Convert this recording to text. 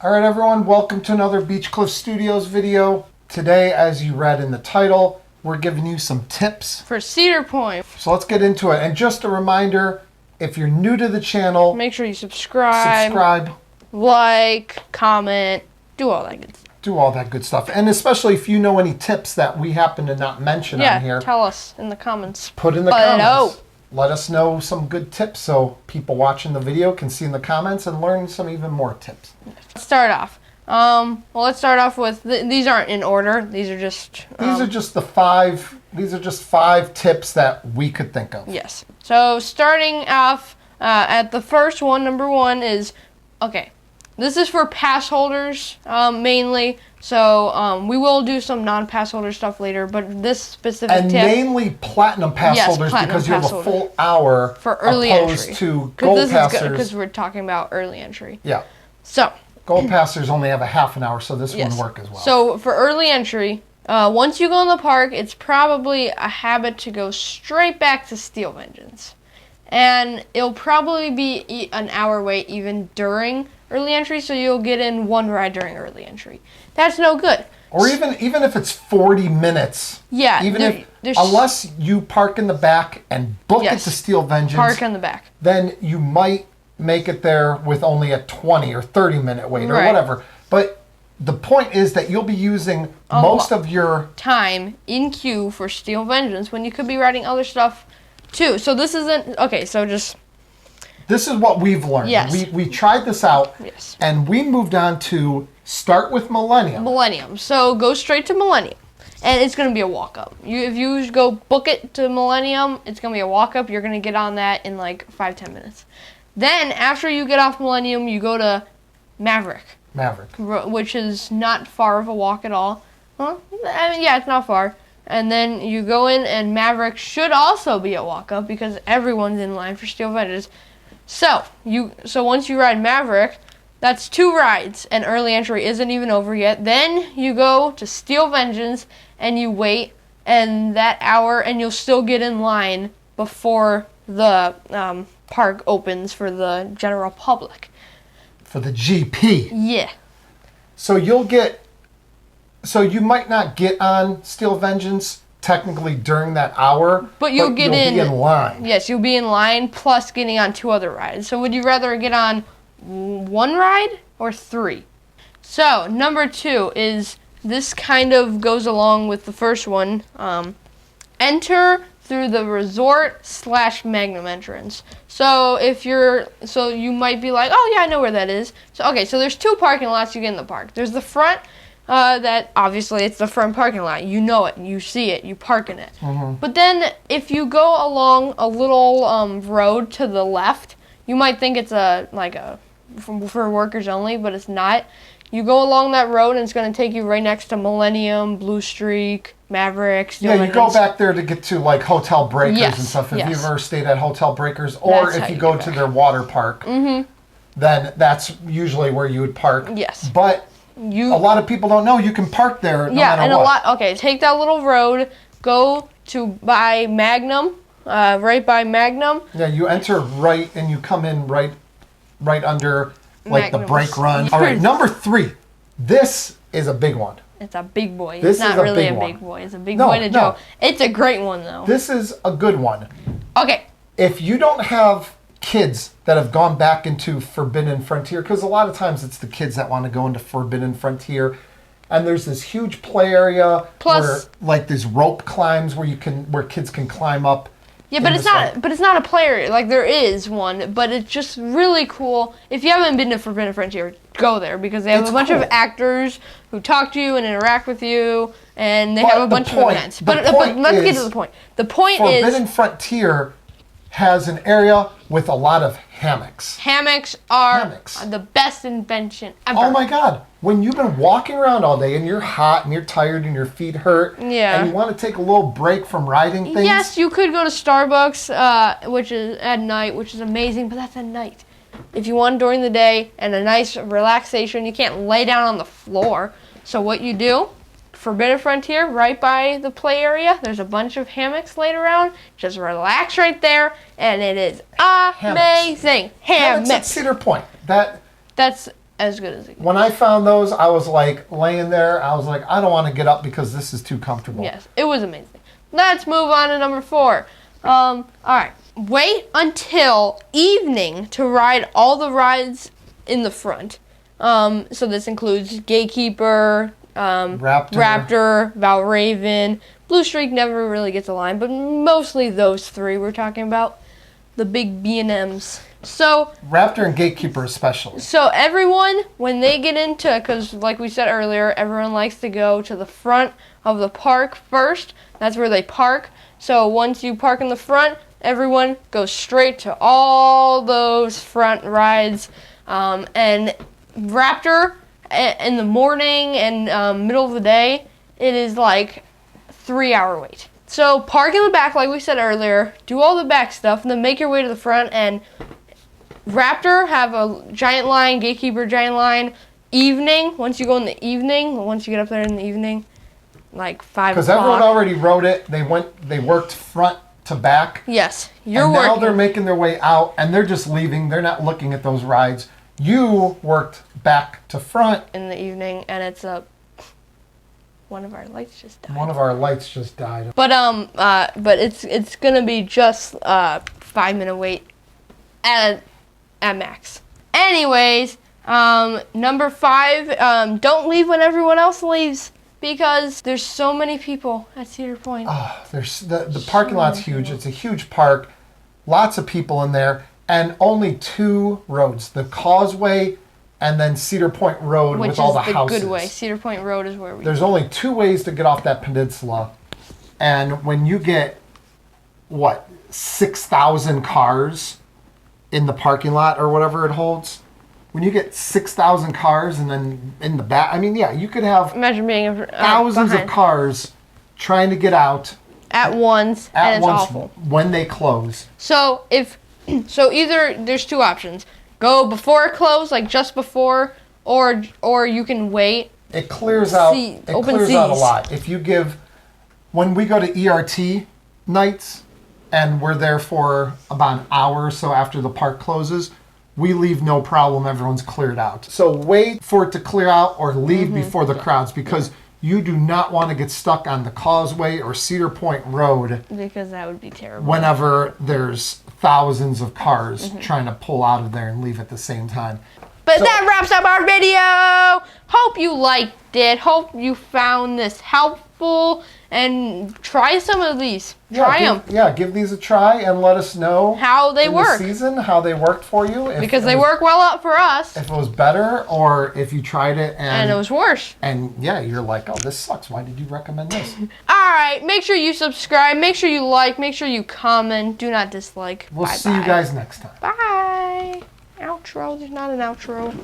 All right, everyone, welcome to another Beach Cliff Studios video. Today, as you read in the title, we're giving you some tips for Cedar Point. So let's get into it. And just a reminder, if you're new to the channel, make sure you subscribe, like, comment, do all that good stuff. Do all that good stuff. And especially if you know any tips that we happen to not mention on here. Tell us in the comments. Put in the comments. Let us know some good tips so people watching the video can see in the comments and learn some even more tips. Let's start off. Let's start off with these aren't in order. These are just These are just five tips that we could think of. Yes. So starting off at the first one, number one is this is for pass holders mainly. So we will do some non-pass holder stuff later, but this specific tip... And mainly platinum pass holders because you have a full hour for early opposed entry. To gold passers. Because we're talking about early entry. Yeah. So... Gold passers only have a half an hour, so this wouldn't work as well. So for early entry, once you go in the park, it's probably a habit to go straight back to Steel Vengeance. And it'll probably be an hour wait even during early entry, so you'll get in one ride during early entry. That's no good. Or even if it's 40 minutes. Yeah. Unless you park in the back and book it to Steel Vengeance. Park in the back. Then you might make it there with only a 20 or 30 minute wait or whatever. But the point is that you'll be using most of your time in queue for Steel Vengeance when you could be riding other stuff too. So this isn't this is what we've learned. Yes. We tried this out and we moved on to start with Millennium. So go straight to Millennium. And it's going to be a walk-up. If you go book it to Millennium, it's going to be a walk-up. You're going to get on that in like 5-10 minutes. Then, after you get off Millennium, you go to Maverick. Which is not far of a walk at all. Huh? I mean, yeah, it's not far. And then you go in, and Maverick should also be a walk-up because everyone's in line for Steel Vengeance. So once you ride Maverick, that's 2 rides, and early entry isn't even over yet. Then you go to Steel Vengeance, and you wait, and that hour, and you'll still get in line before the park opens for the general public. For the GP. Yeah. So you might not get on Steel Vengeance technically during that hour, but you'll be in line. Yes, you'll be in line plus getting on 2 other rides. So would you rather get on 1 ride or 3? So number 2 is, this kind of goes along with the first one. Enter through the resort/Magnum entrance. So you might be like, oh yeah, I know where that is. So there's 2 parking lots you get in the park. There's the front, that obviously it's the front parking lot. You know it, you see it, you park in it. Mm-hmm. But then if you go along a little road to the left, you might think it's for workers only, but it's not. You go along that road and it's going to take you right next to Millennium, Blue Streak, Maverick. You go back there to get to like Hotel Breakers and stuff. If you've ever stayed at Hotel Breakers, or if you go to their water park, then that's usually where you would park. Yes. But a lot of people don't know you can park there no matter what. Take that little road, go by Magnum, right by Magnum. Yeah, you enter right and you come in right under like the brake run. All right, number 3. This is a big one. It's a big boy. It's not really a big boy. It's a big boy to Joe. It's a great one, though. This is a good one. Okay. If you don't have kids that have gone back into Forbidden Frontier, because a lot of times it's the kids that want to go into Forbidden Frontier, and there's this huge play area where like these rope climbs where kids can climb up. Yeah, but it's not a play area. Like, there is one, but it's just really cool. If you haven't been to Forbidden Frontier, go there because they have a bunch of actors who talk to you and interact with you, and they have a bunch of events. But let's get to the point. The point is, Forbidden Frontier has an area with a lot of hammocks. Hammocks are the best invention ever. Oh my God. When you've been walking around all day and you're hot and you're tired and your feet hurt, and you want to take a little break from riding things. Yes, you could go to Starbucks, which is at night, which is amazing, but that's at night. If you want during the day and a nice relaxation, you can't lay down on the floor. So what you do, Forbidden Frontier, right by the play area, there's a bunch of hammocks laid around. Just relax right there, and it is amazing. Hammocks at Cedar Point. That's as good as it gets. When I found those, I was like laying there. I was like, I don't want to get up because this is too comfortable. Yes, it was amazing. Let's move on to number 4. All right. Wait until evening to ride all the rides in the front. So this includes Gatekeeper, Raptor, Valraven. Blue Streak never really gets a line, but mostly those 3 we're talking about. The big B&Ms. So Raptor and Gatekeeper especially. So everyone, when they get into, because like we said earlier, everyone likes to go to the front of the park first. That's where they park. So once you park in the front, everyone goes straight to all those front rides. And Raptor, in the morning and middle of the day, it is like 3-hour wait. So park in the back, like we said earlier, do all the back stuff, and then make your way to the front. And Raptor have a giant line, Gatekeeper giant line. Evening, once you go in the evening, once you get up there in the evening, like 5 o'clock. Because everyone already rode it. They worked front to back. Yes, and now they're making their way out, and they're just leaving. They're not looking at those rides. You worked back to front in the evening, and it's one of our lights just died. One of our lights just died. But it's gonna be just 5-minute wait at max. Anyways, number 5, don't leave when everyone else leaves because there's so many people at Cedar Point. Oh, there's the parking lot's huge. It's a huge park, lots of people in there, and only 2 roads: the Causeway and then Cedar Point Road with all the houses. Which is the good way. Cedar Point Road is where we There's only 2 ways to get off that peninsula. And when you get, 6,000 cars in the parking lot or whatever it holds, when you get 6,000 cars and then in the back, you could have imagine being thousands of cars trying to get out at once, and it's awful. When they close. So either there's 2 options. Go before it closes, like just before, or you can wait. It clears out. It clears out a lot. If you give, when we go to ERT nights, and we're there for about an hour or so after the park closes, we leave no problem. Everyone's cleared out. So wait for it to clear out or leave before the crowds, because you do not want to get stuck on the Causeway or Cedar Point Road. Because that would be terrible. Whenever there's thousands of cars trying to pull out of there and leave at the same time. But that wraps up our video. Hope you liked it. Hope you found this helpful. And try some of these. Try them. Give these a try and let us know how they work. The season, how they worked for you. Because they work well out for us. If it was better, or if you tried it and it was worse. And you're like, oh, this sucks. Why did you recommend this? All right. Make sure you subscribe. Make sure you like. Make sure you comment. Do not dislike. We'll see you guys next time. Bye. Outro. There's not an outro.